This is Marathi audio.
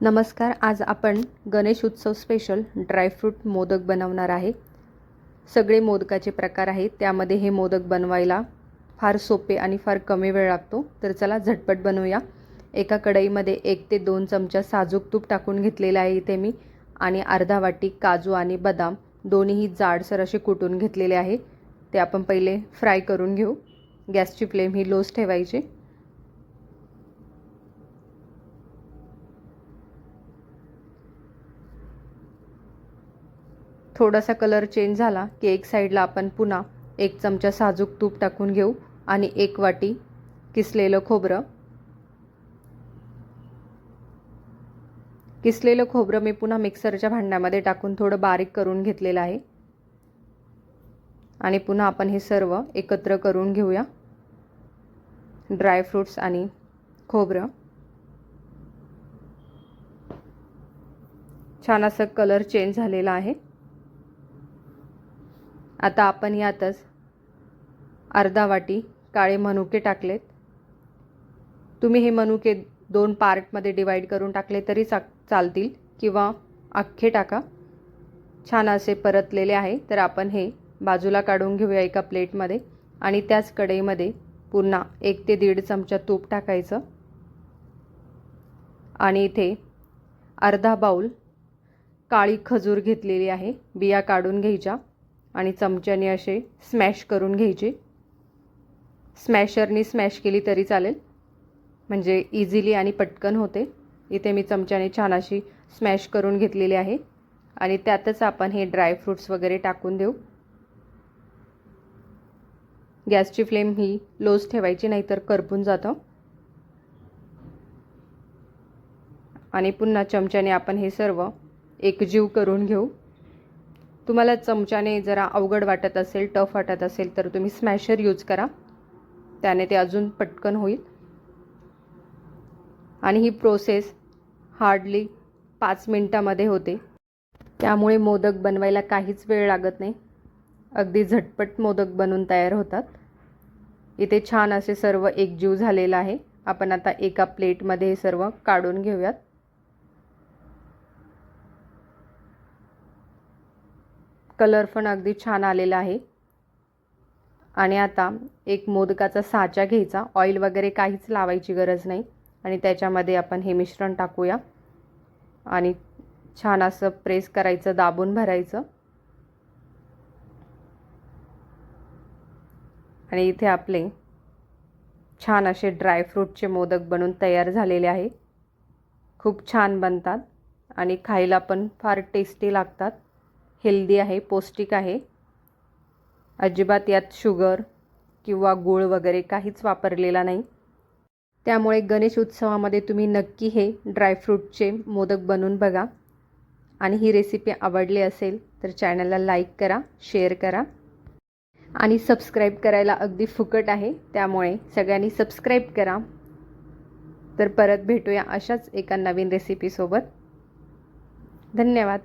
नमस्कार. आज आपण गणेश उत्सव स्पेशल ड्रायफ्रूट मोदक बनवणार आहे. सगळे मोदकाचे प्रकार आहेत. त्यामध्ये हे मोदक बनवायला फार सोपे आणि फार कमी वेळ लागतो. तर चला झटपट बनवूया. एका कढईमध्ये 1 ते 2 चमचा साजूक तूप टाकून घेतलेले आहे इथे मी, आणि अर्धा वाटी काजू आणि बदाम दोन्हीही जाडसर असे कुटून घेतलेले आहे. ते आपण पहिले फ्राय करून घेऊ. गॅसची फ्लेम ही लोच ठेवायची. थोडासा कलर चेंज झाला की एक साईडला आपण पुन्हा 1 चमचा साजूक तूप टाकून घेऊ आणि 1 वाटी किसलेलं खोबरं. किसलेलं खोबरं मी पुन्हा मिक्सरच्या भांड्यामध्ये टाकून थोडं बारीक करून घेतलेलं आहे. आणि पुन्हा आपण हे सर्व एकत्र करून घेऊया. ड्रायफ्रूट्स आणि खोबरं छान असं कलर चेंज झालेला आहे. आता आपण यातच अर्धा वाटी काळे मनुके टाकलेत. तुम्ही हे मनुके 2 पार्टमध्ये डिवाइड करून टाकले तरी चालतील किंवा अख्खे टाका. छान असे परतलेले आहे. तर आपण हे बाजूला काढून घेऊया एका प्लेटमध्ये आणि त्याच कढईमध्ये पुन्हा 1 ते 1.5 चमचा तूप टाकायचं आणि इथे अर्धा बाउल काळी खजूर घेतलेली आहे. बिया काढून घ्यायच्या आणि चमच्याने असे स्मॅश करून घ्यायचे. स्मॅशरनी स्मॅश केली तरी चालेल, म्हणजे इझिली आणि पटकन होते. इथे मी चमच्याने छान अशी स्मॅश करून घेतलेली आहे आणि त्यातच आपण हे ड्रायफ्रूट्स वगैरे टाकून देऊ. गॅसची फ्लेम ही लोच ठेवायची, नाहीतर करपून जातं. आणि पुन्हा चमच्याने आपण हे सर्व एकजीव करून घेऊ. तुम्हाला चमच्याने जरा अवघड वाटत असेल, टफ वाटत असेल तर तुम्ही स्मॅशर यूज करा, त्याने ते अजून पटकन होईल. आणि ही प्रोसेस हार्डली 5 मिनिटामध्ये होते. त्यामुळे मोदक बनवायला काहीच वेळ लागत नाही. अगदी झटपट मोदक बनून तयार होतात. इथे छान असे सर्व एकजीव झालेलं आहे. आपण आता एका प्लेटमध्ये हे सर्व काढून घेऊयात. कलर पण अगदी छान आलेला आहे. आणि आता एक मोदकाचा साचा घ्यायचा. ऑइल वगैरे काहीच लावायची गरज नाही. आणि त्याच्यामध्ये आपण हे मिश्रण टाकूया आणि छान असं प्रेस करायचं, दाबून भरायचं. आणि इथे आपले छान असे ड्रायफ्रूटचे मोदक बनून तयार झालेले आहे. खूप छान बनतात आणि खायला पण फार टेस्टी लागतात. हेल्दी आहे, पौष्टिक आहे. अजिबात यात शुगर किंवा गूळ वगैरे काहीच वापरलेला नाही. त्यामुळे गणेश उत्सवामध्ये तुम्ही नक्की हे ड्रायफ्रूटचे मोदक बनवून बघा. आणि ही रेसिपी आवडली असेल तर चॅनलला लाईक करा, शेअर करा आणि सबस्क्राईब करायला अगदी फुकट आहे. त्यामुळे सगळ्यांनी सबस्क्राईब करा. तर परत भेटूया अशाच एका नवीन रेसिपीसोबत. धन्यवाद.